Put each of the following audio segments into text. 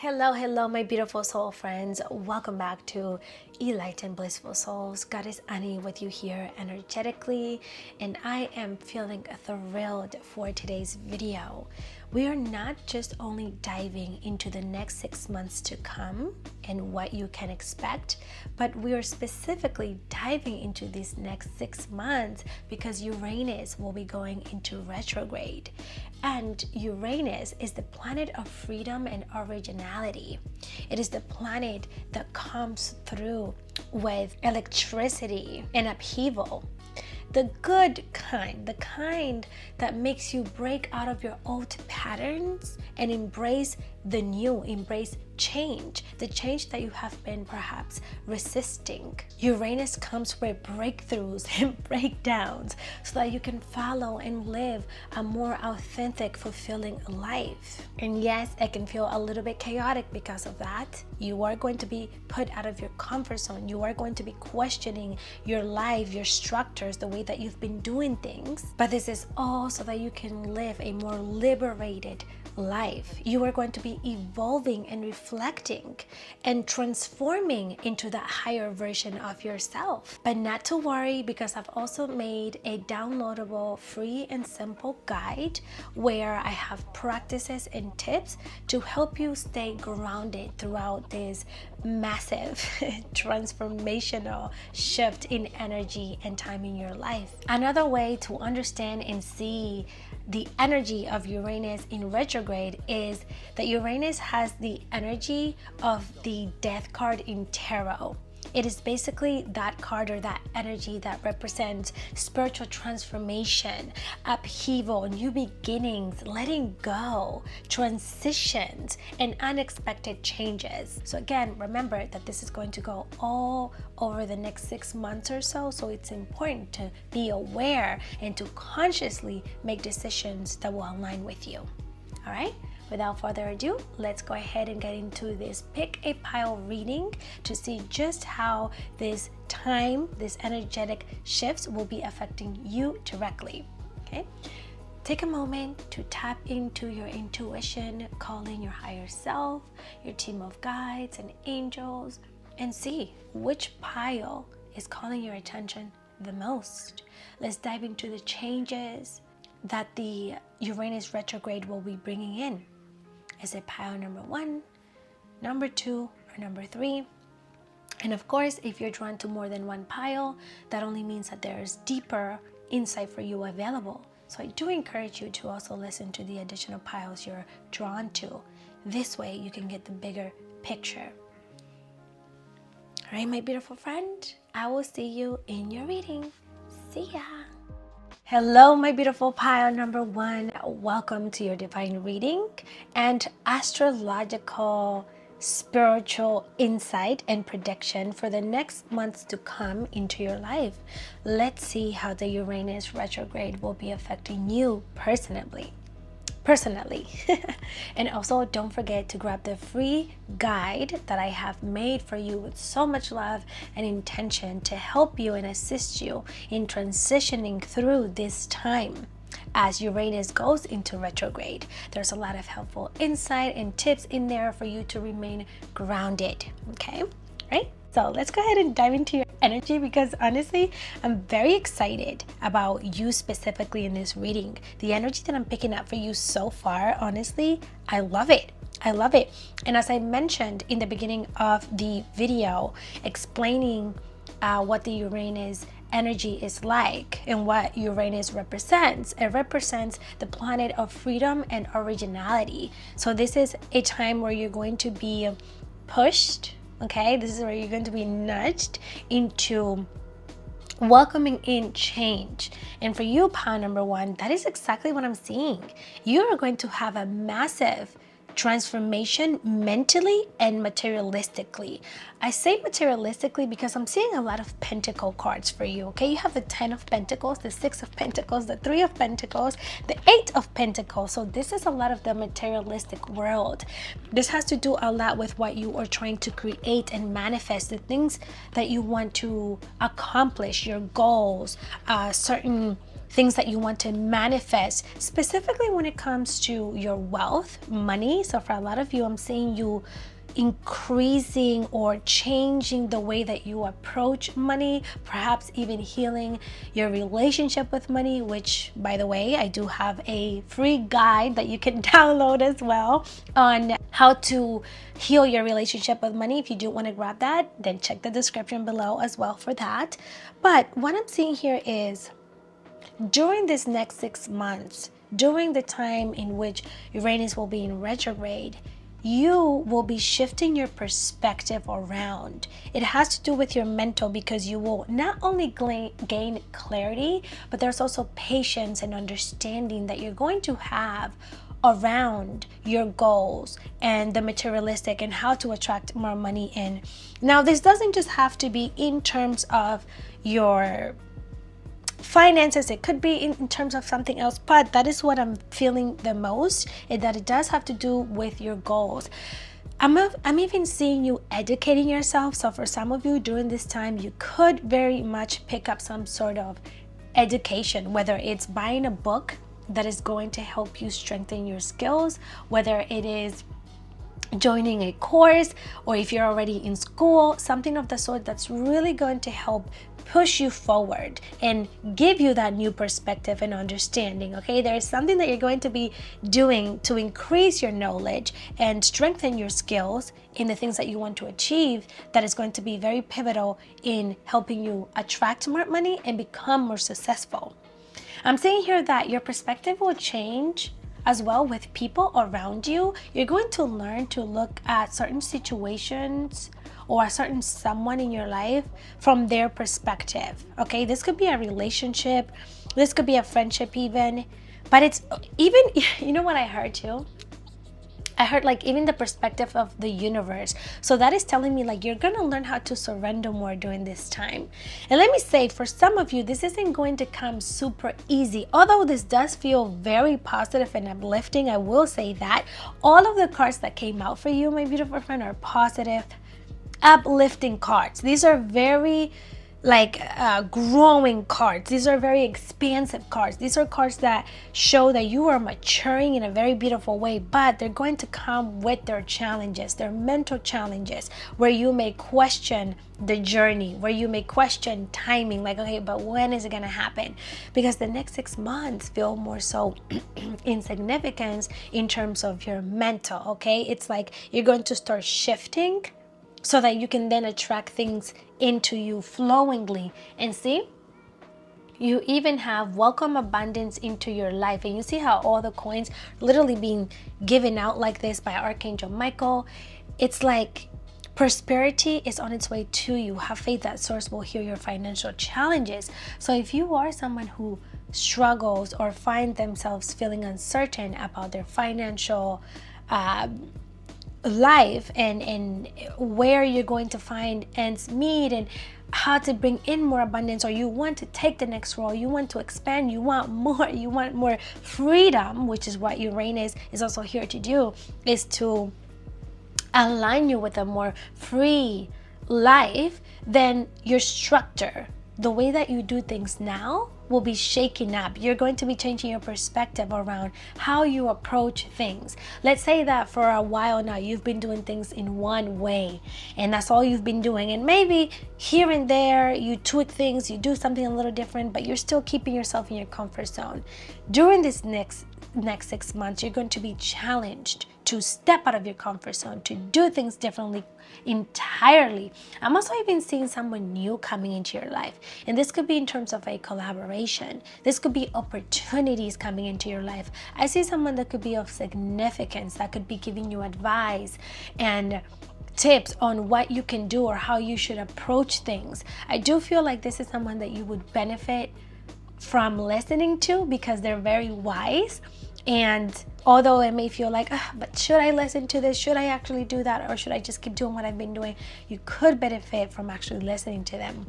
Hello, my beautiful soul friends. Welcome back to Enlightened Blissful Souls. Goddess Anny with you here energetically, and I am feeling thrilled for today's video. We are not just only diving into the next 6 months to come and what you can expect, but we are specifically diving into these next 6 months because Uranus will be going into retrograde. And Uranus is the planet of freedom and originality. It is the planet that comes through with electricity and upheaval. The good kind, the kind that makes you break out of your old patterns and embrace the new, embrace change, the change that you have been perhaps resisting. Uranus comes with breakthroughs and breakdowns so that you can follow and live a more authentic, fulfilling life. And yes, it can feel a little bit chaotic because of that. You are going to be put out of your comfort zone. You are going to be questioning your life, your structures, the way that you've been doing things. But this is all so that you can live a more liberated life. You are going to be evolving and reflecting and transforming into that higher version of yourself. But not to worry, because I've also made a downloadable free and simple guide where I have practices and tips to help you stay grounded throughout this massive transformational shift in energy and time in your life. Another way to understand and see the energy of Uranus in retrograde is that Uranus has the energy of the death card in tarot. It is basically that card or that energy that represents spiritual transformation, upheaval, new beginnings, letting go, transitions, and unexpected changes. So again, remember that this is going to go all over the next 6 months or so. So it's important to be aware and to consciously make decisions that will align with you. All right? Without further ado, let's go ahead and get into this pick a pile reading to see just how this time, this energetic shifts will be affecting you directly. Okay? Take a moment to tap into your intuition, call in your higher self, your team of guides and angels, and see which pile is calling your attention the most. Let's dive into the changes that the Uranus retrograde will be bringing in. Is it pile number 1, number 2, or number 3? And of course, if you're drawn to more than one pile, that only means that there's deeper insight for you available. So I do encourage you to also listen to the additional piles you're drawn to. This way you can get the bigger picture. All right, my beautiful friend, I will see you in your reading. See ya. Hello, my beautiful pile number 1. Welcome to your divine reading and astrological spiritual insight and prediction for the next months to come into your life. Let's see how the Uranus retrograde will be affecting you personally. And also don't forget to grab the free guide that I have made for you with so much love and intention to help you and assist you in transitioning through this time as Uranus goes into retrograde. There's a lot of helpful insight and tips in there for you to remain grounded. Okay, right? So let's go ahead and dive into your energy, because honestly, I'm very excited about you specifically in this reading. The energy that I'm picking up for you so far, honestly, I love it. I love it. And as I mentioned in the beginning of the video, explaining what the Uranus energy is like and what Uranus represents. It represents the planet of freedom and originality. So this is a time where you're going to be pushed. Okay, this is where you're going to be nudged into welcoming in change. And for you, pile number 1, that is exactly what I'm seeing. You are going to have a massive transformation mentally and materialistically. I say materialistically because I'm seeing a lot of pentacle cards for you. Okay, you have the 10 of Pentacles, the 6 of Pentacles, the 3 of Pentacles, the 8 of Pentacles. So this is a lot of the materialistic world. This has to do a lot with what you are trying to create and manifest, the things that you want to accomplish, your goals, certain things that you want to manifest, specifically when it comes to your wealth, money. So for a lot of you, I'm seeing you increasing or changing the way that you approach money, perhaps even healing your relationship with money, which, by the way, I do have a free guide that you can download as well on how to heal your relationship with money. If you do want to grab that, then check the description below as well for that. But what I'm seeing here is during this next 6 months, during the time in which Uranus will be in retrograde, you will be shifting your perspective around. It has to do with your mental, because you will not only gain clarity, but there's also patience and understanding that you're going to have around your goals and the materialistic and how to attract more money in. Now, this doesn't just have to be in terms of your finances, it could be in terms of something else, but that is what I'm feeling the most, is that it does have to do with your goals. I'm even seeing you educating yourself. So for some of you during this time, you could very much pick up some sort of education, whether it's buying a book that is going to help you strengthen your skills, whether it is joining a course, or if you're already in school, something of the sort that's really going to help push you forward and give you that new perspective and understanding. Okay, there is something that you're going to be doing to increase your knowledge and strengthen your skills in the things that you want to achieve, that is going to be very pivotal in helping you attract more money and become more successful. I'm saying here that your perspective will change as well with people around you. You're going to learn to look at certain situations or a certain someone in your life from their perspective. Okay, this could be a relationship, this could be a friendship even, but it's even, you know what I heard too? I heard like even the perspective of the universe. So that is telling me like you're gonna learn how to surrender more during this time. And let me say, for some of you, this isn't going to come super easy. Although this does feel very positive and uplifting, I will say that all of the cards that came out for you, my beautiful friend, are positive, uplifting cards. These are very growing cards. These are very expansive cards. These are cards that show that you are maturing in a very beautiful way, but they're going to come with their challenges, their mental challenges, where you may question the journey, where you may question timing, like, okay, but when is it going to happen? Because the next 6 months feel more so in significance in terms of your mental. Okay, it's like you're going to start shifting so that you can then attract things into you flowingly. And see, you even have welcome abundance into your life. And you see how all the coins literally being given out like this by Archangel Michael. It's like prosperity is on its way to you. Have faith that source will heal your financial challenges. So if you are someone who struggles or find themselves feeling uncertain about their financial life and where you're going to find ends meet and how to bring in more abundance, or you want to take the next role, you want to expand, you want more freedom, which is what Uranus is also here to do, is to align you with a more free life, then your structure, the way that you do things now, will be shaken up. You're going to be changing your perspective around how you approach things. Let's say that for a while now you've been doing things in one way and that's all you've been doing, and maybe here and there you tweak things, you do something a little different, but you're still keeping yourself in your comfort zone. During this next 6 months, you're going to be challenged to step out of your comfort zone, to do things differently entirely. I'm also even seeing someone new coming into your life, and this could be in terms of a collaboration. This could be opportunities coming into your life. I see someone that could be of significance, that could be giving you advice and tips on what you can do or how you should approach things. I do feel like this is someone that you would benefit from listening to, because they're very wise. And although it may feel like, but should I listen to this? Should I actually do that? Or should I just keep doing what I've been doing? You could benefit from actually listening to them.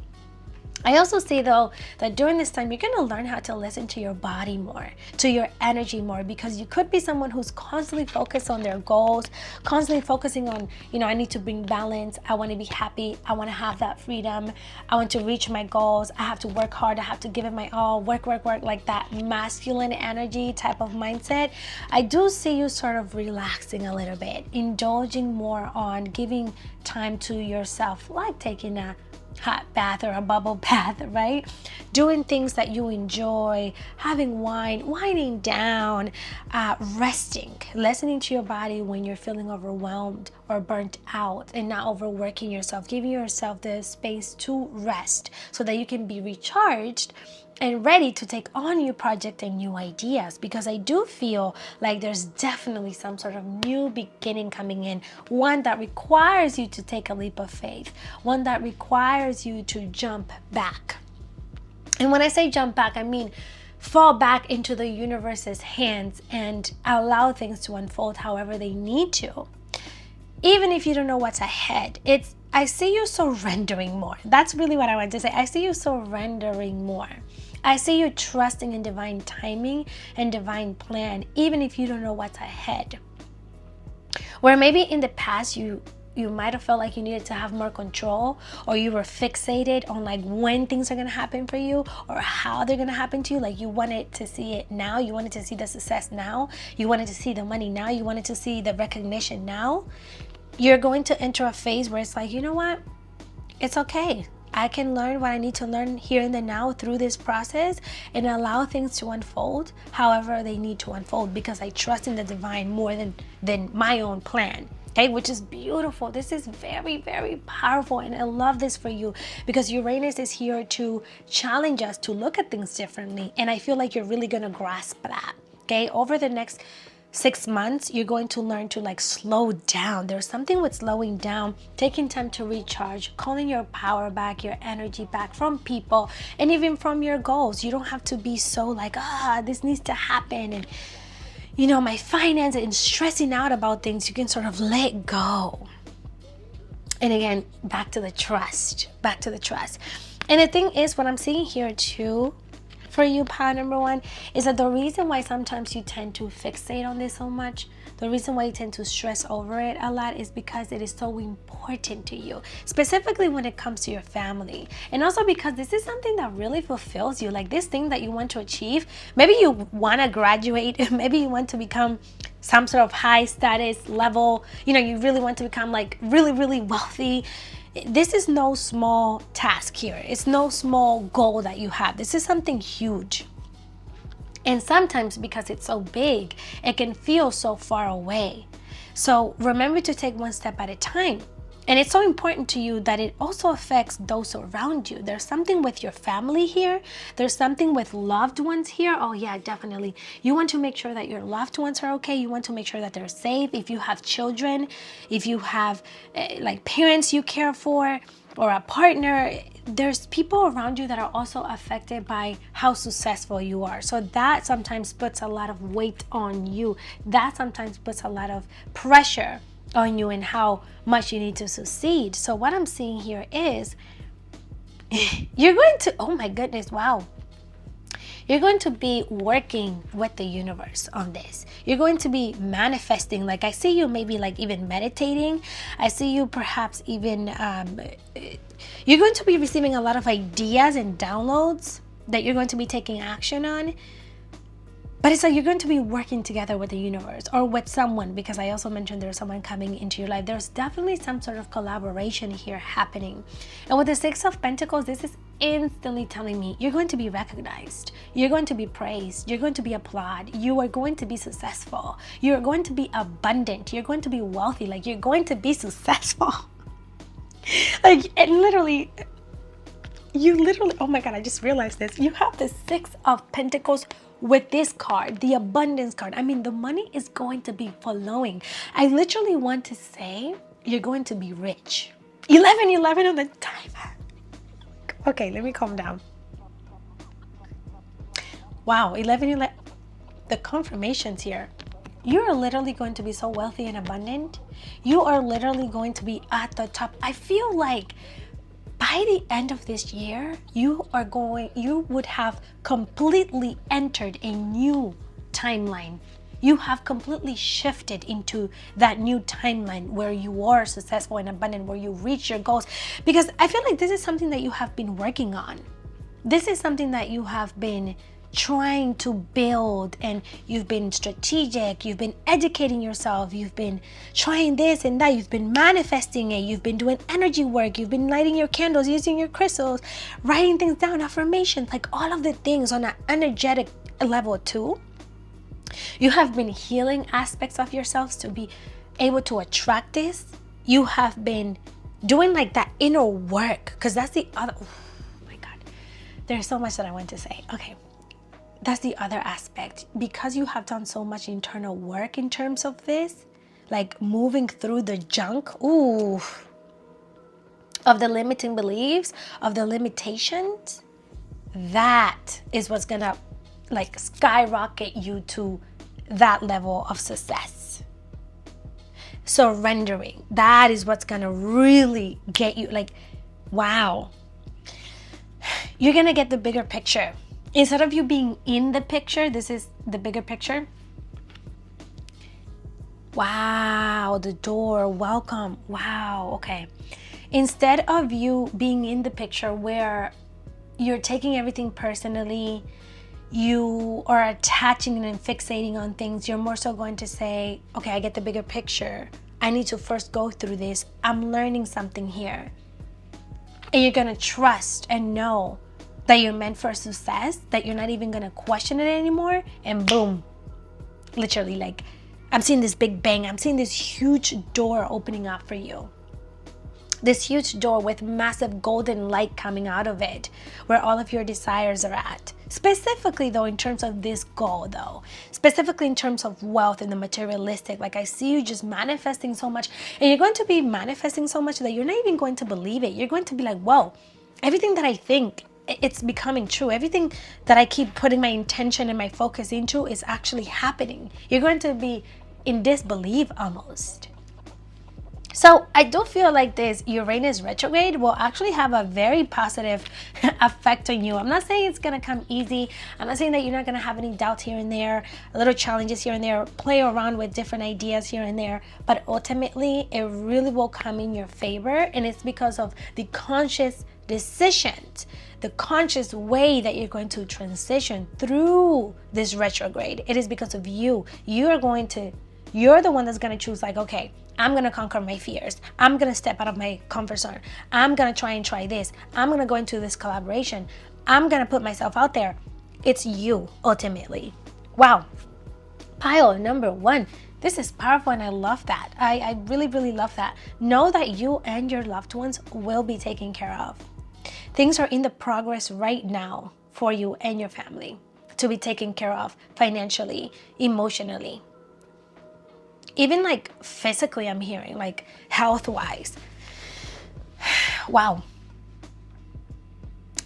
I also say though that during this time, you're going to learn how to listen to your body more, to your energy more, because you could be someone who's constantly focused on their goals, constantly focusing on, I need to bring balance. I want to be happy. I want to have that freedom. I want to reach my goals. I have to work hard. I have to give it my all, work, like that masculine energy type of mindset. I do see you sort of relaxing a little bit, indulging more on giving time to yourself, like taking a hot bath or a bubble bath, right? Doing things that you enjoy, having wine, winding down, resting, listening to your body when you're feeling overwhelmed or burnt out, and not overworking yourself, giving yourself the space to rest so that you can be recharged and ready to take on new project and new ideas. Because I do feel like there's definitely some sort of new beginning coming in, one that requires you to take a leap of faith, one that requires you to jump back. And when I say jump back, I mean fall back into the universe's hands and allow things to unfold however they need to. Even if you don't know what's ahead, I see you surrendering more. That's really what I want to say. I see you surrendering more. I see you trusting in divine timing and divine plan, even if you don't know what's ahead. Where maybe in the past you might have felt like you needed to have more control, or you were fixated on like when things are going to happen for you or how they're going to happen to you. Like you wanted to see it now. You wanted to see the success now. You wanted to see the money now. You wanted to see the recognition now. You're going to enter a phase where it's like, you know what? It's okay. I can learn what I need to learn here and the now through this process and allow things to unfold however they need to unfold, because I trust in the divine more than my own plan. Okay, which is beautiful. This is very, very powerful, and I love this for you because Uranus is here to challenge us to look at things differently, and I feel like you're really going to grasp that. Okay, over the next 6 months, you're going to learn to like slow down. There's something with slowing down, taking time to recharge, calling your power back, your energy back from people, and even from your goals. You don't have to be so like, this needs to happen, and my finances, and stressing out about things. You can sort of let go. And again, back to the trust. And the thing is, what I'm seeing here too, for you, pile number one, is that the reason why sometimes you tend to fixate on this so much, the reason why you tend to stress over it a lot, is because it is so important to you, specifically when it comes to your family. And also because this is something that really fulfills you, like this thing that you want to achieve. Maybe you want to graduate, maybe you want to become some sort of high status level, you really want to become like really, really wealthy. This is no small task here. It's no small goal that you have. This is something huge. And sometimes because it's so big, it can feel so far away. So remember to take one step at a time. And it's so important to you that it also affects those around you. There's something with your family here. There's something with loved ones here. Oh yeah, definitely. You want to make sure that your loved ones are okay. You want to make sure that they're safe. If you have children, if you have like parents you care for, or a partner, there's people around you that are also affected by how successful you are. So that sometimes puts a lot of weight on you. That sometimes puts a lot of pressure on you and how much you need to succeed. So what I'm seeing here is you're going to, oh my goodness, wow. You're going to be working with the universe on this. You're going to be manifesting. Like I see you maybe like even meditating. I see you perhaps even, you're going to be receiving a lot of ideas and downloads that you're going to be taking action on. But it's like you're going to be working together with the universe or with someone, because I also mentioned there's someone coming into your life. There's definitely some sort of collaboration here happening. And with the Six of Pentacles, this is instantly telling me you're going to be recognized. You're going to be praised. You're going to be applauded. You are going to be successful. You're going to be abundant. You're going to be wealthy. Like you're going to be successful. You literally, oh my God, I just realized this. You have the Six of Pentacles with this card, the abundance card. I mean, the money is going to be flowing. I literally want to say you're going to be rich. 11 on the timer. Okay, let me calm down. Wow, 11. The confirmations here. You're literally going to be so wealthy and abundant. You are literally going to be at the top. I feel like by by the end of this year, you would have completely entered a new timeline. You have completely shifted into that new timeline where you are successful and abundant, where you reach your goals. Because I feel like this is something that you have been working on. This is something that you have been trying to build, and you've been strategic, you've been educating yourself, you've been trying this and that, you've been manifesting it, you've been doing energy work, you've been lighting your candles, using your crystals, writing things down, affirmations, like all of the things on an energetic level too. You have been healing aspects of yourselves to be able to attract this. You have been doing like that inner work, because that's the other, oh my God, there's so much that I want to say. Okay. That's the other aspect. Because you have done so much internal work in terms of this, like moving through the junk, of the limiting beliefs, of the limitations, that is what's gonna like skyrocket you to that level of success. Surrendering, that is what's gonna really get you, like, wow. You're gonna get the bigger picture. Instead of you being in the picture, this is the bigger picture. Wow, the door, welcome. Wow, okay. Instead of you being in the picture where you're taking everything personally, you are attaching and fixating on things, you're more so going to say, okay, I get the bigger picture. I need to first go through this. I'm learning something here. And you're gonna trust and know that you're meant for success, that you're not even gonna question it anymore, and boom, literally, like, I'm seeing this big bang, I'm seeing this huge door opening up for you. This huge door with massive golden light coming out of it, where all of your desires are at. Specifically though, in terms of this goal though, specifically in terms of wealth and the materialistic, like I see you just manifesting so much, and you're going to be manifesting so much that you're not even going to believe it. You're going to be like, whoa, everything that I think, it's becoming true. Everything that I keep putting my intention and my focus into is actually happening. You're going to be in disbelief almost. So I do feel like this Uranus retrograde will actually have a very positive effect on you. I'm not saying it's going to come easy. I'm not saying that you're not going to have any doubts here and there, little challenges here and there, play around with different ideas here and there. But ultimately, it really will come in your favor. And it's because of the conscious decisions, the conscious way that you're going to transition through this retrograde. It is because of you. You're the one that's going to choose, like, okay, I'm going to conquer my fears. I'm going to step out of my comfort zone. I'm going to try this. I'm going to go into this collaboration. I'm going to put myself out there. It's you, ultimately. Wow. Pile number 1. This is powerful, and I love that. I really, really love that. Know that you and your loved ones will be taken care of. Things are in the progress right now for you and your family to be taken care of financially, emotionally. Even like physically, I'm hearing, like health-wise. Wow.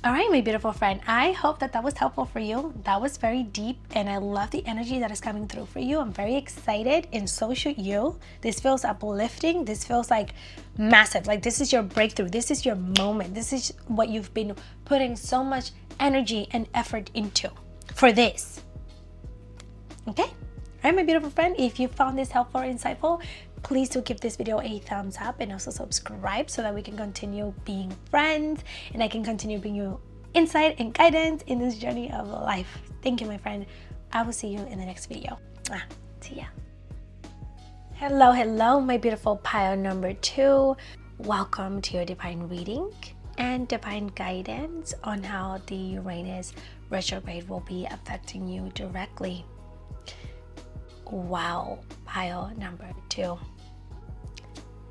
All right, my beautiful friend, I hope that was helpful for you. That was very deep, and I love the energy that is coming through for you. I'm very excited, and so should you. This feels uplifting. This feels like massive. Like, this is your breakthrough. This is your moment. This is what you've been putting so much energy and effort into for this. Okay? All right, my beautiful friend, if you found this helpful or insightful, please do give this video a thumbs up, and also subscribe so that we can continue being friends and I can continue bringing you insight and guidance in this journey of life. Thank you, my friend. I will see you in the next video. See ya. Hello, my beautiful pile number 2. Welcome to your divine reading and divine guidance on how the Uranus retrograde will be affecting you directly. Wow, pile number 2.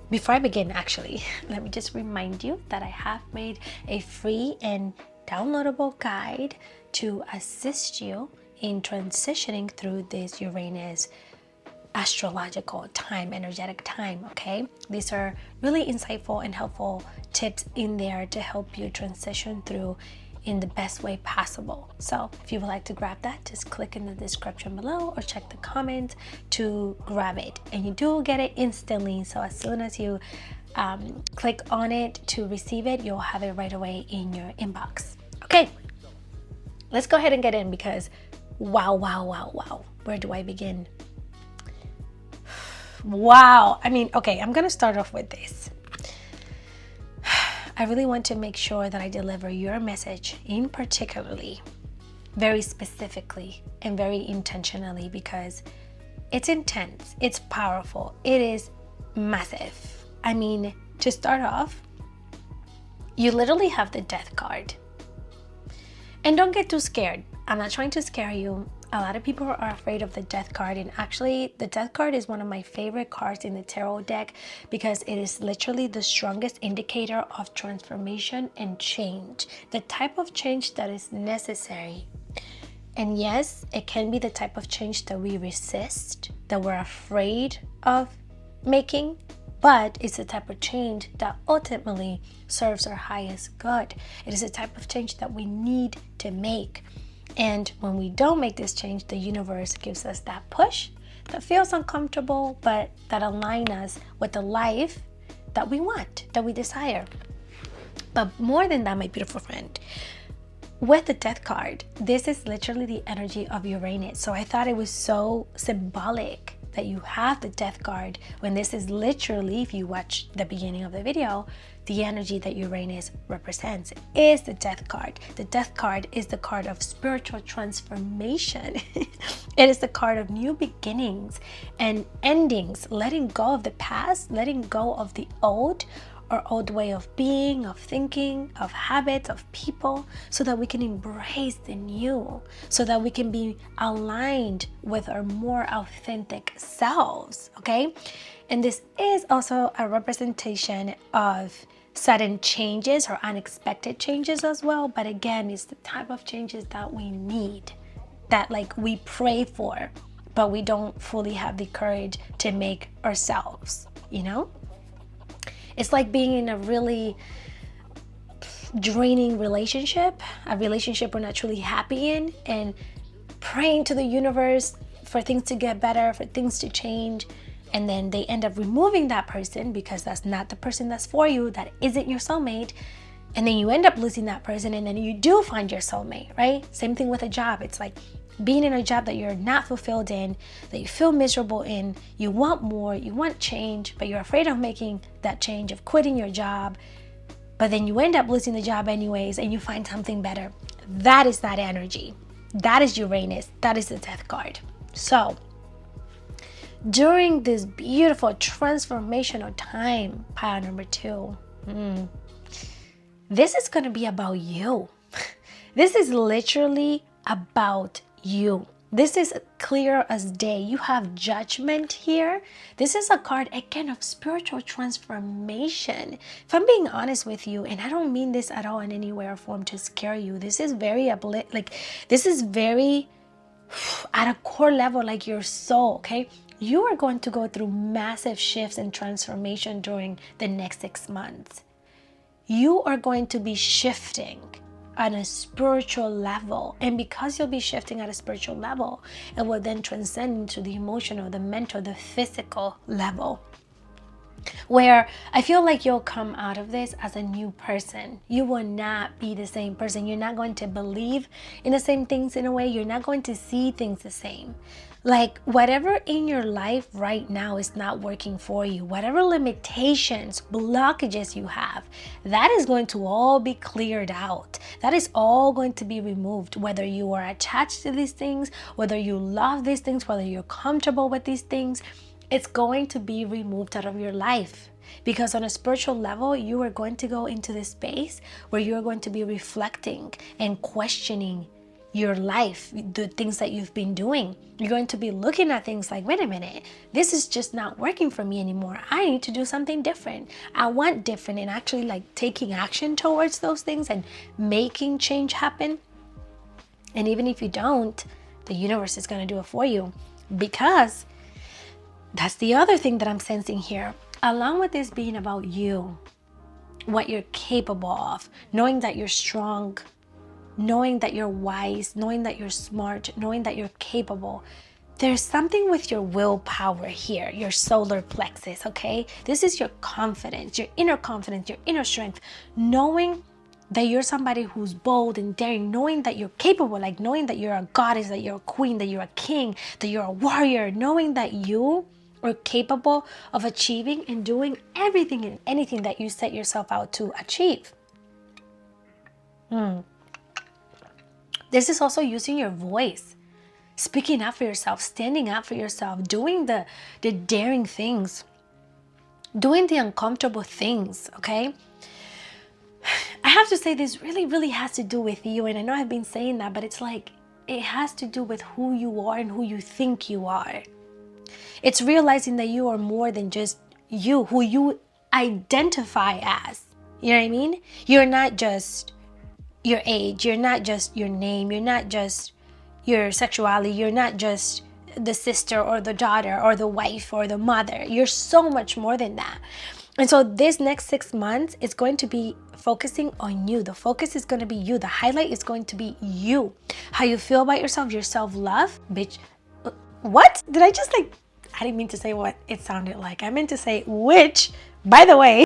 Before I begin, actually, let me just remind you that I have made a free and downloadable guide to assist you in transitioning through this Uranus astrological time, energetic time, okay? These are really insightful and helpful tips in there to help you transition through in the best way possible. So if you would like to grab that, just click in the description below or check the comments to grab it. And you do get it instantly. So as soon as you click on it to receive it, you'll have it right away in your inbox. Okay, let's go ahead and get in, because wow, where do I begin? Wow, I mean, okay, I'm gonna start off with this. I really want to make sure that I deliver your message in particularly, very specifically and very intentionally, because it's intense, it's powerful, it is massive. I mean, to start off, you literally have the death card. And don't get too scared. I'm not trying to scare you. A lot of people are afraid of the death card, and actually the death card is one of my favorite cards in the tarot deck, because it is literally the strongest indicator of transformation and change, the type of change that is necessary. And yes, it can be the type of change that we resist, that we're afraid of making, but it's the type of change that ultimately serves our highest good. It is a type of change that we need to make. And when we don't make this change, the universe gives us that push that feels uncomfortable, but that aligns us with the life that we want, that we desire. But more than that, my beautiful friend, with the death card, this is literally the energy of Uranus. So I thought it was so symbolic that you have the death card, when this is literally, if you watch the beginning of the video, the energy that Uranus represents is the death card. The death card is the card of spiritual transformation. It is the card of new beginnings and endings, letting go of the past, letting go of the old, or old way of being, of thinking, of habits, of people, so that we can embrace the new, so that we can be aligned with our more authentic selves, okay? And this is also a representation of sudden changes or unexpected changes as well. But again, it's the type of changes that we need, that like we pray for, but we don't fully have the courage to make ourselves, you know? It's like being in a really draining relationship, a relationship we're not truly happy in, and praying to the universe for things to get better, for things to change, and then they end up removing that person because that's not the person that's for you, that isn't your soulmate, and then you end up losing that person, and then you do find your soulmate, right? Same thing with a job. It's like being in a job that you're not fulfilled in, that you feel miserable in, you want more, you want change, but you're afraid of making that change, of quitting your job, but then you end up losing the job anyways, and you find something better. That is that energy. That is Uranus. That is the death card. So during this beautiful transformational time, pile number 2, this is going to be about you. This is literally about you. This is clear as day. You have Judgment here. This is a card, again, of spiritual transformation. If I'm being honest with you, and I don't mean this at all in any way or form to scare you, this is very this is very at a core level, like your soul, okay? You are going to go through massive shifts and transformation during the next 6 months. You are going to be shifting on a spiritual level, and because you'll be shifting at a spiritual level, it will then transcend into the emotional, the mental, the physical level, where I feel like you'll come out of this as a new person. You will not be the same person. You're not going to believe in the same things in a way. You're not going to see things the same. Like whatever in your life right now is not working for you, whatever limitations, blockages you have, that is going to all be cleared out. That is all going to be removed, whether you are attached to these things, whether you love these things, whether you're comfortable with these things. It's going to be removed out of your life, because on a spiritual level, you are going to go into this space where you're going to be reflecting and questioning your life, the things that you've been doing. You're going to be looking at things like, wait a minute, this is just not working for me anymore. I need to do something different. I want different, and actually like taking action towards those things and making change happen. And even if you don't, the universe is going to do it for you, because that's the other thing that I'm sensing here. Along with this being about you, what you're capable of, knowing that you're strong, knowing that you're wise, knowing that you're smart, knowing that you're capable. There's something with your willpower here, your solar plexus, okay? This is your confidence, your inner strength, knowing that you're somebody who's bold and daring, knowing that you're capable, like knowing that you're a goddess, that you're a queen, that you're a king, that you're a warrior, knowing that you are capable of achieving and doing everything and anything that you set yourself out to achieve. This is also using your voice, speaking up for yourself, standing up for yourself, doing the daring things, doing the uncomfortable things, okay? I have to say this really has to do with you, and I know I've been saying that, but it's like it has to do with who you are and who you think you are. It's realizing that you are more than just you, who you identify as. You know what I mean? You're not just your age, you're not just your name, you're not just your sexuality, you're not just the sister or the daughter or the wife or the mother. You're so much more than that. And so this next 6 months is going to be focusing on you. The focus is going to be you. The highlight is going to be you. How you feel about yourself, your self-love. Bitch, what? Did I just I didn't mean to say what it sounded like. I meant to say which, by the way,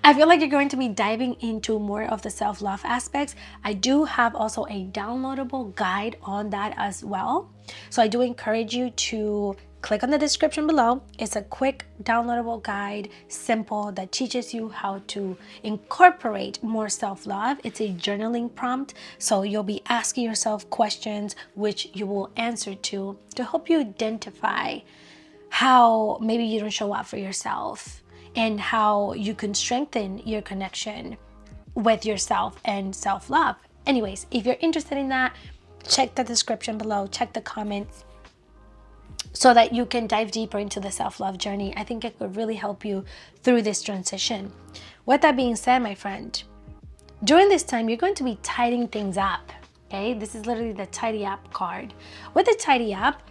I feel like you're going to be diving into more of the self-love aspects. I do have also a downloadable guide on that as well. So I do encourage you to click on the description below. It's a quick downloadable guide, simple, that teaches you how to incorporate more self-love. It's a journaling prompt. So you'll be asking yourself questions which you will answer to help you identify how maybe you don't show up for yourself, and how you can strengthen your connection with yourself and self-love. Anyways, if you're interested in that, check the description below, check the comments, so that you can dive deeper into the self-love journey. I think it could really help you through this transition. With that being said, my friend, during this time, you're going to be tidying things up, okay? This is literally the tidy up card. With the tidy up,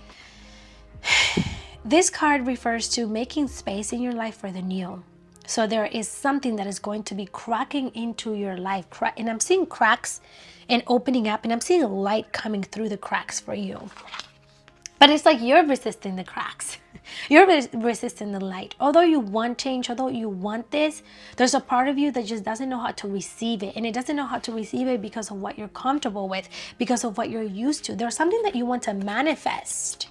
this card refers to making space in your life for the new. So there is something that is going to be cracking into your life. And I'm seeing cracks and opening up, and I'm seeing light coming through the cracks for you. But it's like you're resisting the cracks. You're resisting the light. Although you want change, although you want this, there's a part of you that just doesn't know how to receive it. And it doesn't know how to receive it because of what you're comfortable with, because of what you're used to. There's something that you want to manifest.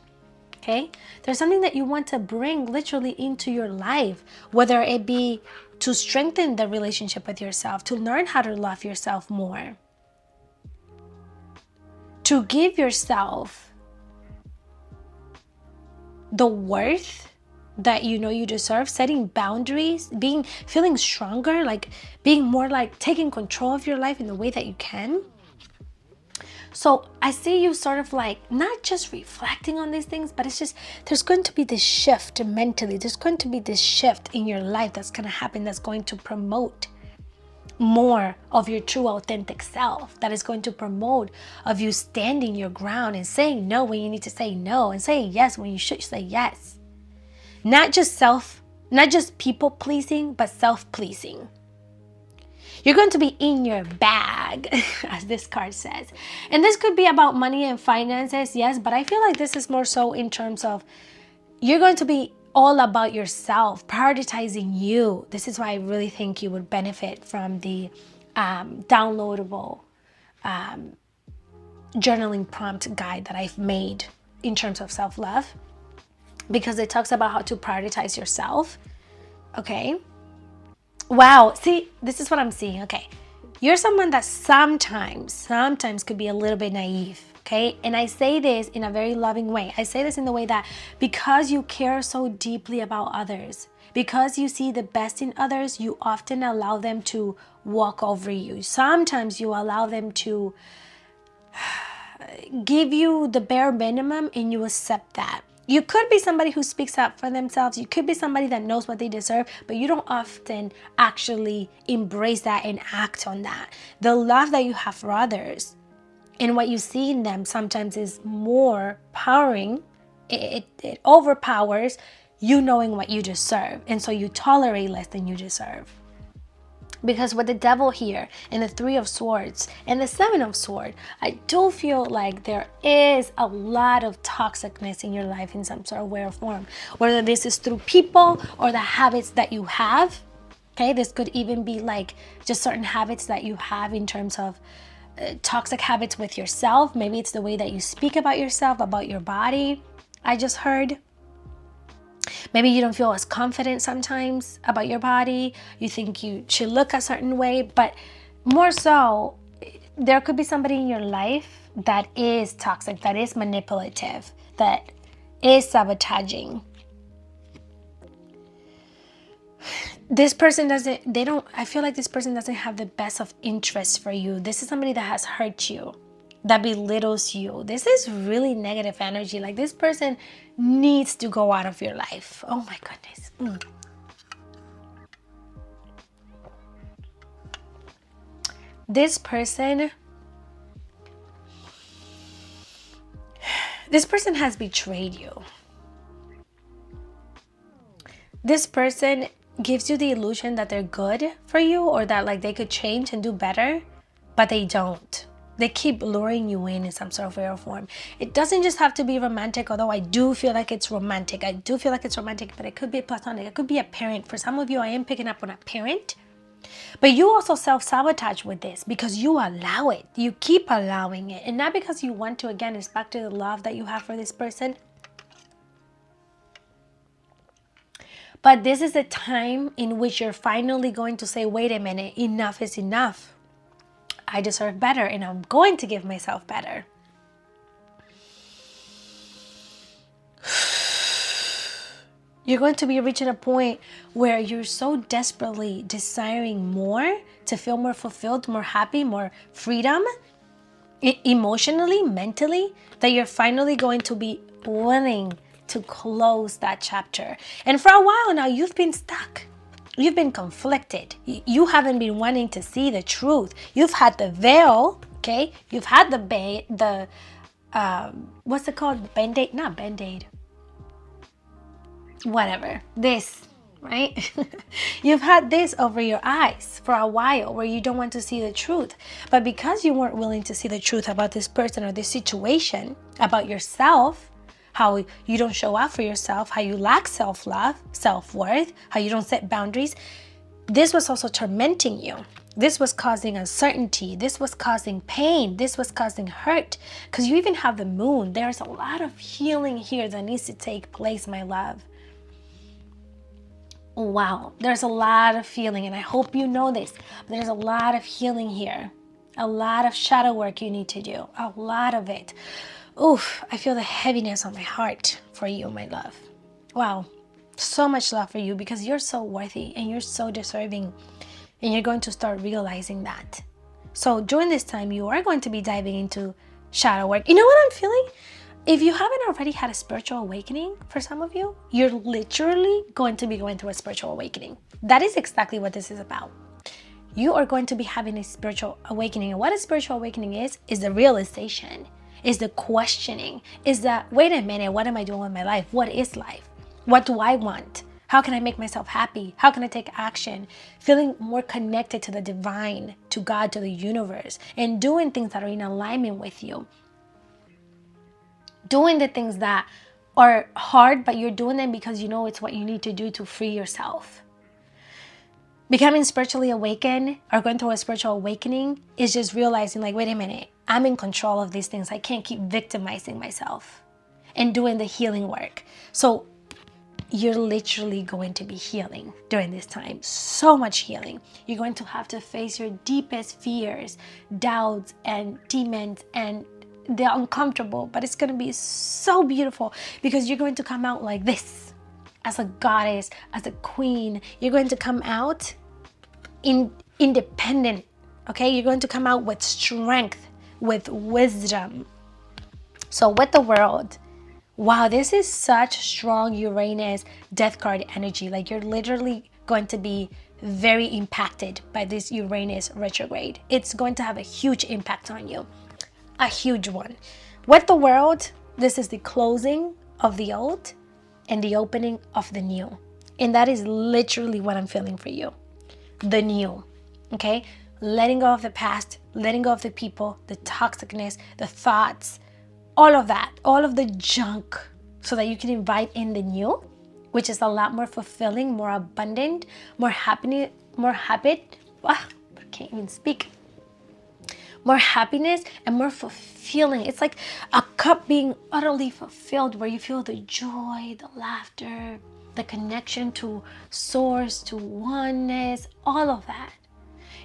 Okay? There's something that you want to bring literally into your life, whether it be to strengthen the relationship with yourself, to learn how to love yourself more, to give yourself the worth that you know you deserve, setting boundaries, feeling stronger, like being more like taking control of your life in the way that you can. So I see you sort of like not just reflecting on these things, but it's just there's going to be this shift mentally. There's going to be this shift in your life that's going to happen, that's going to promote more of your true authentic self, that is going to promote of you standing your ground and saying no when you need to say no, and saying yes when you should say yes. Not just people pleasing, but self-pleasing. You're going to be in your bag, as this card says. And this could be about money and finances, yes, but I feel like this is more so in terms of you're going to be all about yourself, prioritizing you. This is why I really think you would benefit from the downloadable journaling prompt guide that I've made in terms of self-love, because it talks about how to prioritize yourself, okay? Wow, see, this is what I'm seeing, okay? You're someone that sometimes could be a little bit naive, okay? And I say this in a very loving way. I say this in the way that because you care so deeply about others, because you see the best in others, you often allow them to walk over you. Sometimes you allow them to give you the bare minimum and you accept that. You could be somebody who speaks up for themselves. You could be somebody that knows what they deserve, but you don't often actually embrace that and act on that. The love that you have for others and what you see in them sometimes is more powering. It overpowers you knowing what you deserve. And so you tolerate less than you deserve. Because with the devil here and the 3 of swords and the 7 of swords, I do feel like there is a lot of toxicness in your life in some sort of way or form. Whether this is through people or the habits that you have. Okay, this could even be like just certain habits that you have in terms of toxic habits with yourself. Maybe it's the way that you speak about yourself, about your body. I just heard. Maybe you don't feel as confident sometimes about your body. You think you should look a certain way, but more so, there could be somebody in your life that is toxic, that is manipulative, that is sabotaging. This person I feel like this person doesn't have the best of interest for you. This is somebody that has hurt you, that belittles you. This is really negative energy. Like this person needs to go out of your life. Oh my goodness. This person has betrayed you. This person gives you the illusion that they're good for you or that like they could change and do better, but they don't. They keep luring you in some sort of way or form. It doesn't just have to be romantic, although I do feel like it's romantic. But it could be platonic. It could be a parent. For some of you, I am picking up on a parent. But you also self-sabotage with this because you allow it. You keep allowing it. And not because you want to. Again, it's back to the love that you have for this person. But this is a time in which you're finally going to say, wait a minute, enough is enough. I deserve better and I'm going to give myself better. You're going to be reaching a point where you're so desperately desiring more, to feel more fulfilled, more happy, more freedom, emotionally, mentally, that you're finally going to be willing to close that chapter. And for a while now, you've been stuck. You've been conflicted. You haven't been wanting to see the truth. You've had the veil, okay? You've had what's it called? Band-aid? Not Band-aid. Whatever. This, right? You've had this over your eyes for a while where you don't want to see the truth. But because you weren't willing to see the truth about this person or this situation, about yourself, how you don't show up for yourself, how you lack self-love, self-worth, how you don't set boundaries, this was also tormenting you. This was causing uncertainty. This was causing pain. This was causing hurt. Because you even have the moon. There's a lot of healing here that needs to take place, my love. Wow, there's a lot of healing, and I hope you know this. There's a lot of healing here. A lot of shadow work you need to do. A lot of it. Oof, I feel the heaviness on my heart for you, my love. Wow, so much love for you because you're so worthy and you're so deserving, and you're going to start realizing that. So during this time, you are going to be diving into shadow work. You know what I'm feeling? If you haven't already had a spiritual awakening, for some of you, you're literally going to be going through a spiritual awakening. That is exactly what this is about. You are going to be having a spiritual awakening. And what a spiritual awakening is the realization, is the questioning, is that, wait a minute, what am I doing with my life? What is life? What do I want? How can I make myself happy? How can I take action? Feeling more connected to the divine, to God, to the universe, and doing things that are in alignment with you. Doing the things that are hard, but you're doing them because you know it's what you need to do to free yourself. Becoming spiritually awakened or going through a spiritual awakening is just realizing, like, wait a minute, I'm in control of these things. I can't keep victimizing myself, and doing the healing work. So you're literally going to be healing during this time. So much healing. You're going to have to face your deepest fears, doubts, and demons, and they're uncomfortable, but it's going to be so beautiful because you're going to come out like this, as a goddess, as a queen. You're going to come out independent, okay? You're going to come out with strength, with wisdom. So with the world, wow, this is such strong Uranus death card energy. Like, you're literally going to be very impacted by this Uranus retrograde. It's going to have a huge impact on you. A huge one. With the world, this is the closing of the old and the opening of the new. And that is literally what I'm feeling for you. The new. Okay? Letting go of the past, letting go of the people, the toxicness, the thoughts, all of that, all of the junk, so that you can invite in the new, which is a lot more fulfilling, more abundant, more happiness, more habit. I can't even speak. More happiness and more fulfilling. It's like a cup being utterly fulfilled, where you feel the joy, the laughter, the connection to source, to oneness, all of that.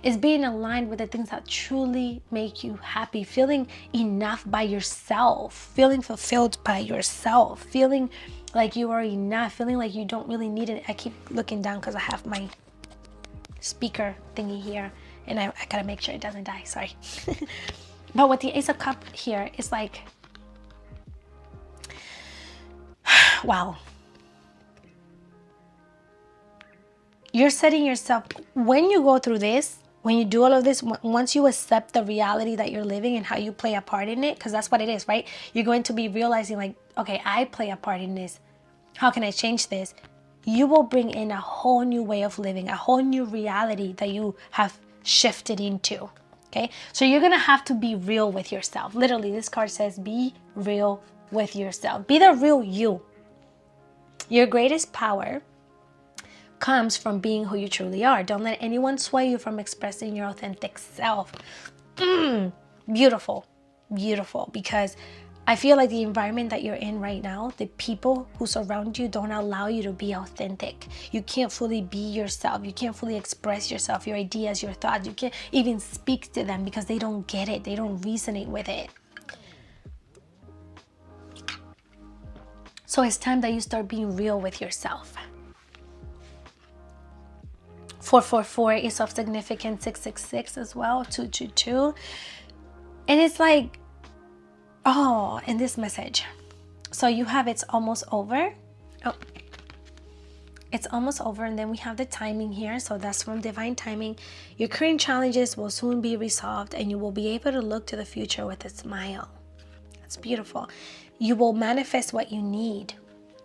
Is being aligned with the things that truly make you happy, feeling enough by yourself, feeling fulfilled by yourself, feeling like you are enough, feeling like you don't really need it. I keep looking down because I have my speaker thingy here, and I gotta make sure it doesn't die, sorry. But with the Ace of Cups here, it's like, wow. You're setting yourself, when you go through this, when you do all of this, once you accept the reality that you're living and how you play a part in it, because that's what it is, right? You're going to be realizing like, okay, I play a part in this. How can I change this? You will bring in a whole new way of living, a whole new reality that you have shifted into, okay? So you're going to have to be real with yourself. Literally, this card says, be real with yourself. Be the real you. Your greatest power comes from being who you truly are. Don't let anyone sway you from expressing your authentic self. Beautiful, beautiful. Because I feel like the environment that you're in right now, the people who surround you don't allow you to be authentic. You can't fully be yourself. You can't fully express yourself, your ideas, your thoughts. You can't even speak to them because they don't get it. They don't resonate with it. So it's time that you start being real with yourself. 444 is of significance, 666 as well, 222. And it's like, oh, in this message. So you have it's almost over. Oh, it's almost over. And then we have the timing here. So that's from divine timing. Your current challenges will soon be resolved and you will be able to look to the future with a smile. That's beautiful. You will manifest what you need.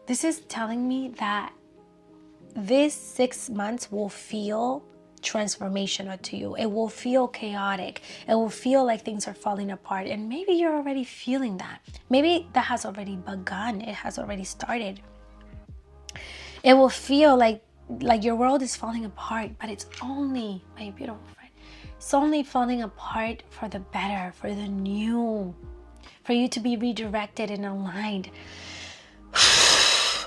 This is telling me that this 6 months will feel transformational to you. It will feel chaotic. It will feel like things are falling apart. And maybe you're already feeling that. Maybe that has already begun. It has already started. It will feel like your world is falling apart, but it's only, my beautiful friend, it's only falling apart for the better, for the new, for you to be redirected and aligned.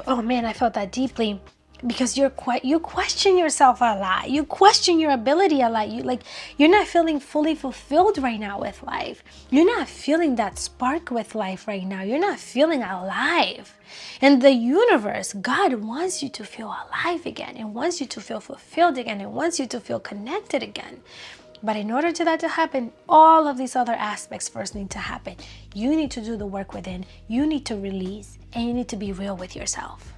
Oh man, I felt that deeply. Because you question yourself a lot. You question your ability a lot. You're not feeling fully fulfilled right now with life. You're not feeling that spark with life right now. You're not feeling alive. And the universe, God wants you to feel alive again. It wants you to feel fulfilled again. It wants you to feel connected again. But in order for that to happen, all of these other aspects first need to happen. You need to do the work within. You need to release. And you need to be real with yourself.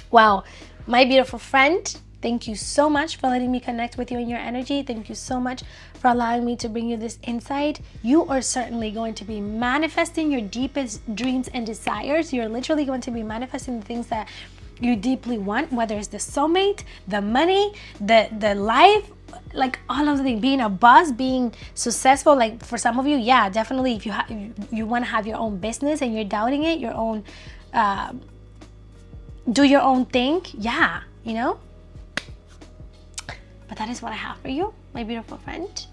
Wow, my beautiful friend, thank you so much for letting me connect with you in your energy. Thank you so much for allowing me to bring you this insight. You are certainly going to be manifesting your deepest dreams and desires. You're literally going to be manifesting the things that you deeply want, whether it's the soulmate, the money, the life, like all of the things, being a boss, being successful. Like for some of you, yeah, definitely if you want to have your own business and you're doubting it, your own do your own thing, yeah, you know. But that is what I have for you, my beautiful friend.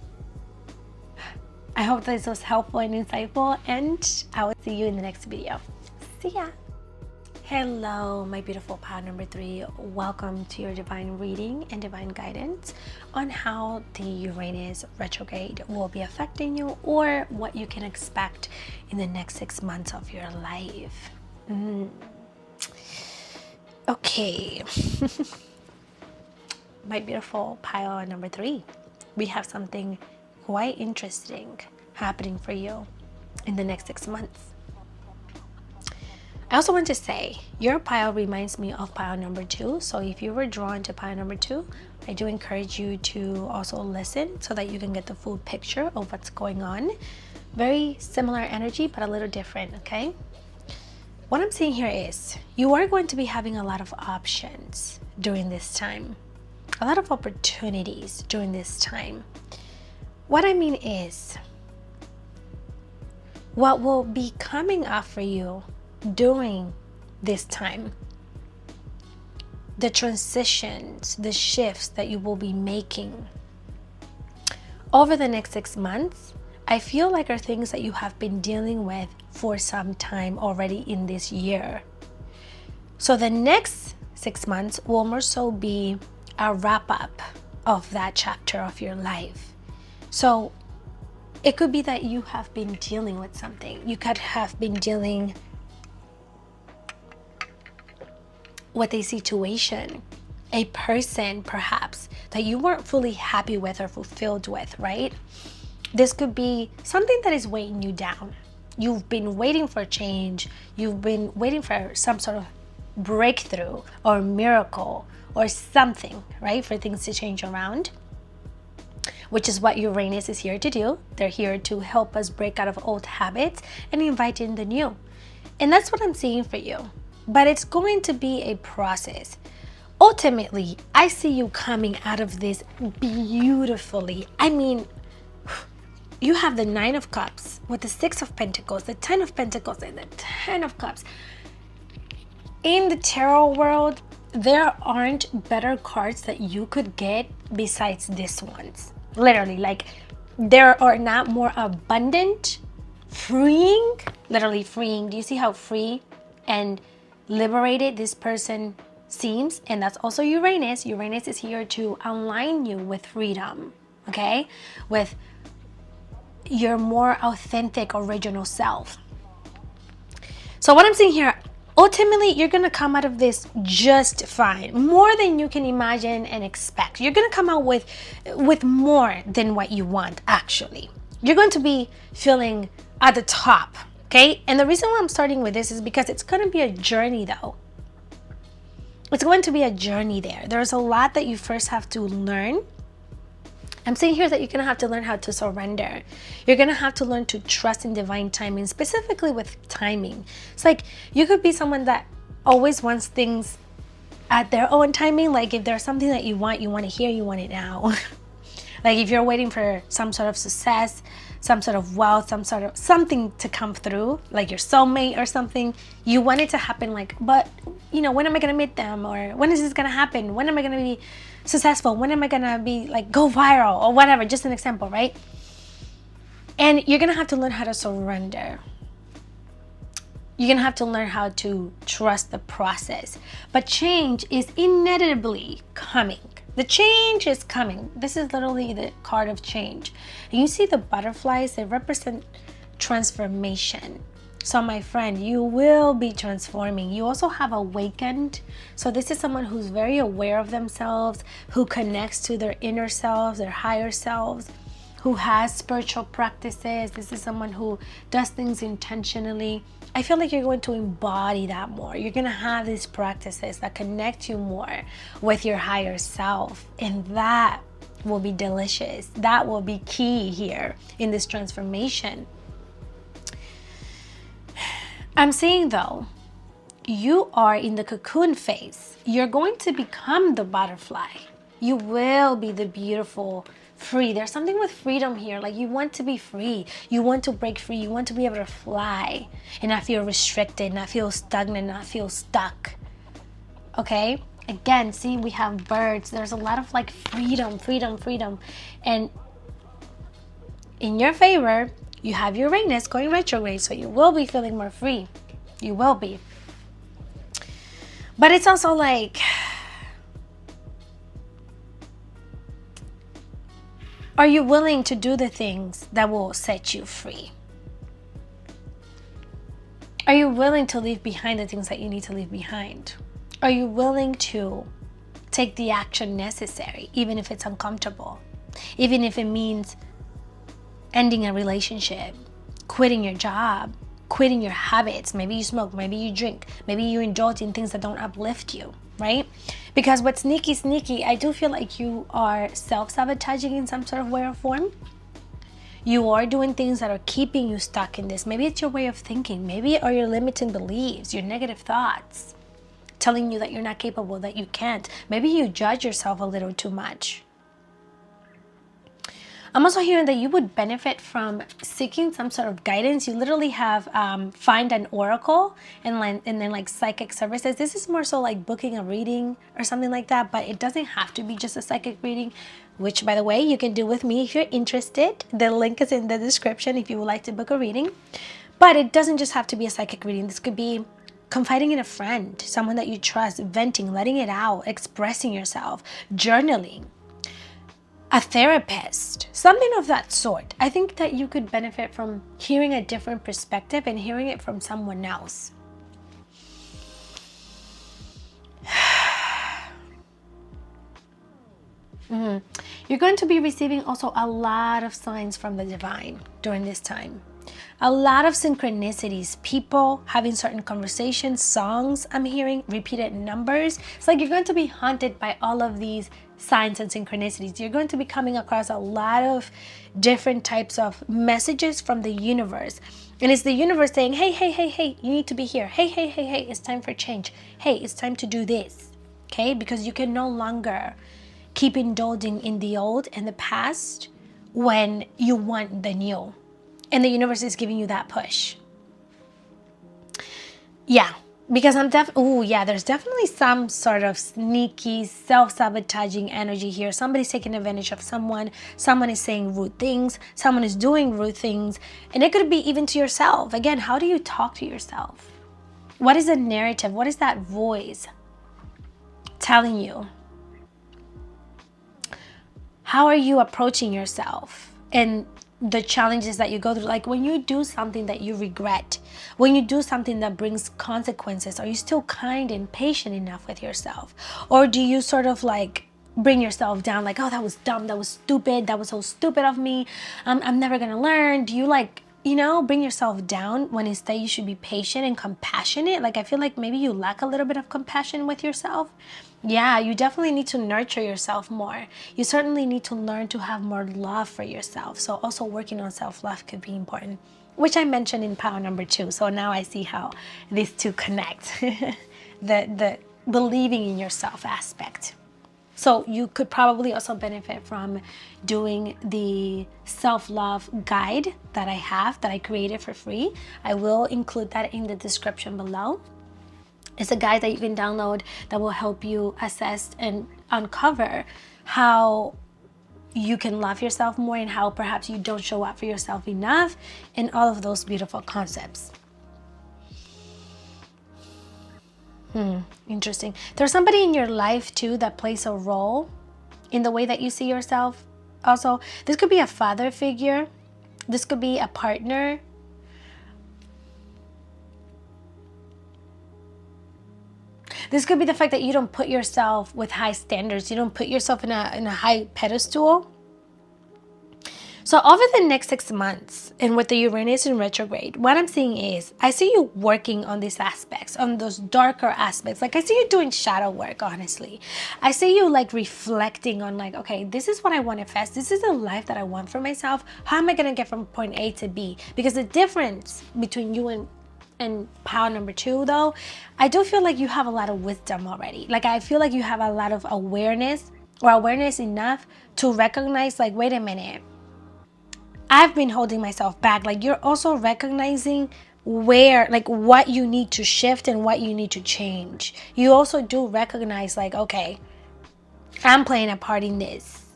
I hope this was helpful and insightful, and I will see you in the next video. See ya. Hello, my beautiful pile number 3. Welcome to your divine reading and divine guidance on how the Uranus retrograde will be affecting you, or what you can expect in the next 6 months of your life. Okay. My beautiful pile number 3. We have something quite interesting happening for you in the next 6 months. I also want to say your pile reminds me of pile number 2. So if you were drawn to pile number 2, I do encourage you to also listen so that you can get the full picture of what's going on. Very similar energy, but a little different, okay? What I'm seeing here is you are going to be having a lot of options during this time. a lot of opportunities during this time. What I mean is, what will be coming up for you during this time, the transitions, the shifts that you will be making over the next 6 months, I feel like are things that you have been dealing with for some time already in this year. So the next 6 months will more so be a wrap up of that chapter of your life. So it could be that you have been dealing with something. You could have been dealing with a situation, a person perhaps that you weren't fully happy with or fulfilled with, right? This could be something that is weighing you down. You've been waiting for change. You've been waiting for some sort of breakthrough or miracle or something, right? For things to change around, which is what Uranus is here to do. They're here to help us break out of old habits and invite in the new. And that's what I'm seeing for you. But it's going to be a process. Ultimately, I see you coming out of this beautifully. I mean, you have the 9 of Cups with the 6 of Pentacles, the 10 of Pentacles, and the 10 of Cups. In the tarot world, there aren't better cards that you could get besides these ones. Literally, like, there are not more abundant, freeing, literally freeing. Do you see how free and liberated this person seems? And that's also Uranus. Uranus is here to align you with freedom, okay? With your more authentic, original self. So what I'm seeing here, ultimately, you're going to come out of this just fine, more than you can imagine and expect. You're going to come out with more than what you want, actually. You're going to be feeling at the top, okay? And the reason why I'm starting with this is because it's going to be a journey, though. It's going to be a journey there. There's a lot that you first have to learn. I'm saying here that you're going to have to learn how to surrender. You're going to have to learn to trust in divine timing, specifically with timing. It's like you could be someone that always wants things at their own timing. Like if there's something that you want it here, you want it now. Like if you're waiting for some sort of success, some sort of wealth, some sort of something to come through, like your soulmate or something, you want it to happen like, but you know, when am I going to meet them? Or when is this going to happen? When am I going to be successful? When am I going to be like go viral or whatever? Just an example, right? And you're going to have to learn how to surrender. You're going to have to learn how to trust the process. But change is inevitably coming. The change is coming. This is literally the card of change. And you see the butterflies, they represent transformation. So my friend, you will be transforming. You also have awakened. So this is someone who's very aware of themselves, who connects to their inner selves, their higher selves, who has spiritual practices. This is someone who does things intentionally. I feel like you're going to embody that more. You're going to have these practices that connect you more with your higher self. And that will be delicious. That will be key here in this transformation. I'm saying though, you are in the cocoon phase. You're going to become the butterfly. You will be the beautiful free. There's something with freedom here. Like you want to be free. You want to break free. You want to be able to fly and not feel restricted, not feel stagnant, not feel stuck. Okay? Again, see, we have birds. There's a lot of like freedom. And in your favor, you have Uranus going retrograde, so you will be feeling more free. You will be. But it's also like, are you willing to do the things that will set you free? Are you willing to leave behind the things that you need to leave behind? Are you willing to take the action necessary, even if it's uncomfortable? Even if it means ending a relationship, quitting your job, quitting your habits. Maybe you smoke, maybe you drink, maybe you indulge in things that don't uplift you, right? Because what's sneaky, I do feel like you are self-sabotaging in some sort of way or form. You are doing things that are keeping you stuck in this. Maybe it's your way of thinking. Maybe it are your limiting beliefs, your negative thoughts. telling you that you're not capable, that you can't. Maybe you judge yourself a little too much. I'm also hearing that you would benefit from seeking some sort of guidance. You literally have find an oracle and then like psychic services. This is more so like booking a reading or something like that, but it doesn't have to be just a psychic reading, which by the way, you can do with me if you're interested. The link is in the description if you would like to book a reading. But it doesn't just have to be a psychic reading. This could be confiding in a friend, someone that you trust, venting, letting it out, expressing yourself, journaling. A therapist, something of that sort. I think that you could benefit from hearing a different perspective and hearing it from someone else. You're going to be receiving also a lot of signs from the divine during this time. A lot of synchronicities, people having certain conversations, songs I'm hearing, repeated numbers. It's like you're going to be haunted by all of these signs and synchronicities. You're going to be coming across a lot of different types of messages from the universe. And it's the universe saying, hey, hey, hey, hey, you need to be here. Hey, hey, hey, hey, it's time for change. Hey, it's time to do this. Okay? Because you can no longer keep indulging in the old and the past when you want the new. And the universe is giving you that push. Yeah, because there's definitely some sort of sneaky, self-sabotaging energy here. Somebody's taking advantage of someone. Someone is saying rude things. Someone is doing rude things. And it could be even to yourself. Again, how do you talk to yourself? What is the narrative? What is that voice telling you? How are you approaching yourself? And the challenges that you go through, like when you do something that you regret, when you do something that brings consequences, are you still kind and patient enough with yourself? Or do you sort of like bring yourself down, like, oh, that was dumb, that was stupid, that was so stupid of me, I'm never gonna learn? Do you like, bring yourself down when instead you should be patient and compassionate? Like, I feel like maybe you lack a little bit of compassion with yourself. Yeah, you definitely need to nurture yourself more. You certainly need to learn to have more love for yourself. So also working on self-love could be important, which I mentioned in power number 2. So now I see how these two connect. the believing in yourself aspect. So you could probably also benefit from doing the self-love guide that I created for free. I will include that in the description below. It's a guide that you can download that will help you assess and uncover how you can love yourself more and how perhaps you don't show up for yourself enough, and all of those beautiful concepts. Interesting. There's somebody in your life too that plays a role in the way that you see yourself. Also, this could be a father figure. This could be a partner. This could be the fact that you don't put yourself with high standards. You don't put yourself in a high pedestal. So over the next 6 months, and with the Uranus in retrograde, what I'm seeing is, I see you working on these aspects, on those darker aspects. Like, I see you doing shadow work, honestly. I see you like reflecting on like, okay, this is what I want to manifest. This is the life that I want for myself. How am I going to get from point A to B? Because the difference between you and power number 2 though, I do feel like you have a lot of wisdom already. Like, I feel like you have a lot of awareness, or awareness enough to recognize like, wait a minute, I've been holding myself back. Like, you're also recognizing where, like, what you need to shift and what you need to change. You also do recognize like, okay, I'm playing a part in this.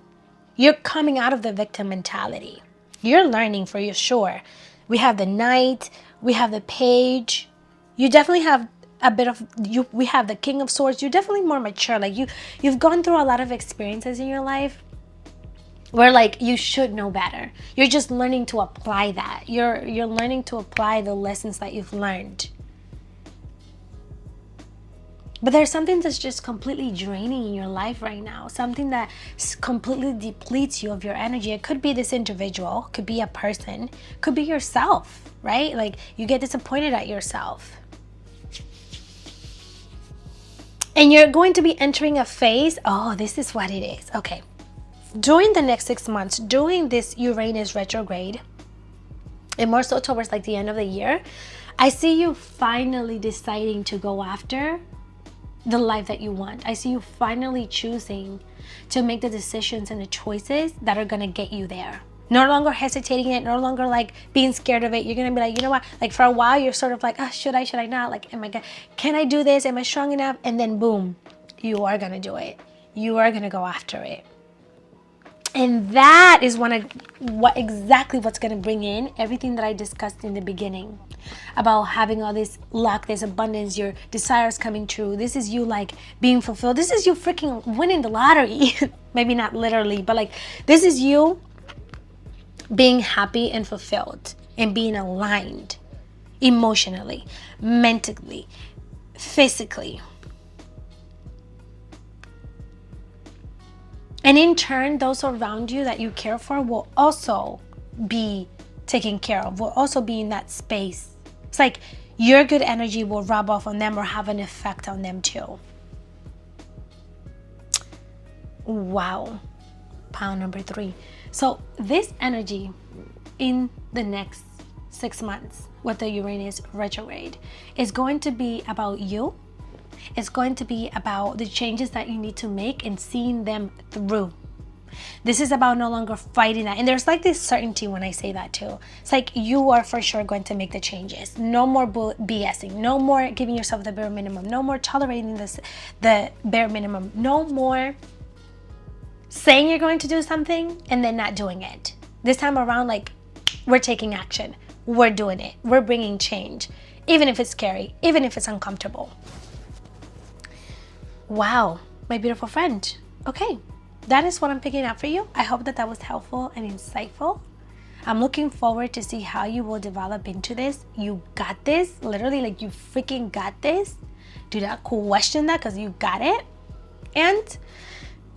You're coming out of the victim mentality. You're learning for you, sure. We have the Knight, we have the Page. You definitely have a bit of we have the King of Swords. You're definitely more mature. Like, you've gone through a lot of experiences in your life where like you should know better. You're just learning to apply that. You're learning to apply the lessons that you've learned. But there's something that's just completely draining in your life right now. Something that completely depletes you of your energy. It could be this individual, could be a person, could be yourself, right? Like, you get disappointed at yourself. And you're going to be entering a phase. Oh, this is what it is. Okay. During the next 6 months, during this Uranus retrograde, and more so towards like the end of the year, I see you finally deciding to go after the life that you want. I see you finally choosing to make the decisions and the choices that are going to get you there. No longer hesitating it, no longer like being scared of it. You're going to be like, you know what? Like for a while, you're sort of like, oh, should I not? Like, am I gonna, can I do this? Am I strong enough? And then boom, you are going to do it. You are going to go after it. And that is exactly what's going to bring in everything that I discussed in the beginning about having all this luck, this abundance, your desires coming true. This is you like being fulfilled. This is you freaking winning the lottery. Maybe not literally, but like this is you being happy and fulfilled and being aligned emotionally, mentally, physically. And in turn, those around you that you care for will also be taken care of, will also be in that space. It's like your good energy will rub off on them or have an effect on them too. Wow. Pound number 3. So this energy in the next 6 months with the Uranus retrograde is going to be about you. It's going to be about the changes that you need to make and seeing them through. This is about no longer fighting that. And there's like this certainty when I say that too. It's like you are for sure going to make the changes. No more BSing. No more giving yourself the bare minimum. No more tolerating the bare minimum. No more saying you're going to do something and then not doing it. This time around, like, we're taking action. We're doing it. We're bringing change. Even if it's scary. Even if it's uncomfortable. Wow, my beautiful friend. Okay, that is what I'm picking up for you. I hope that was helpful and insightful. I'm looking forward to see how you will develop into this. You got this. Literally, like, you freaking got this. Do not question that, because you got it. And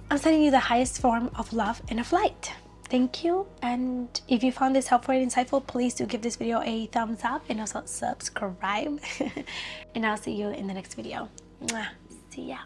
I'm sending you the highest form of love and of light. Thank you. And if you found this helpful and insightful, please do give this video a thumbs up and also subscribe. And I'll see you in the next video. Mwah. See ya.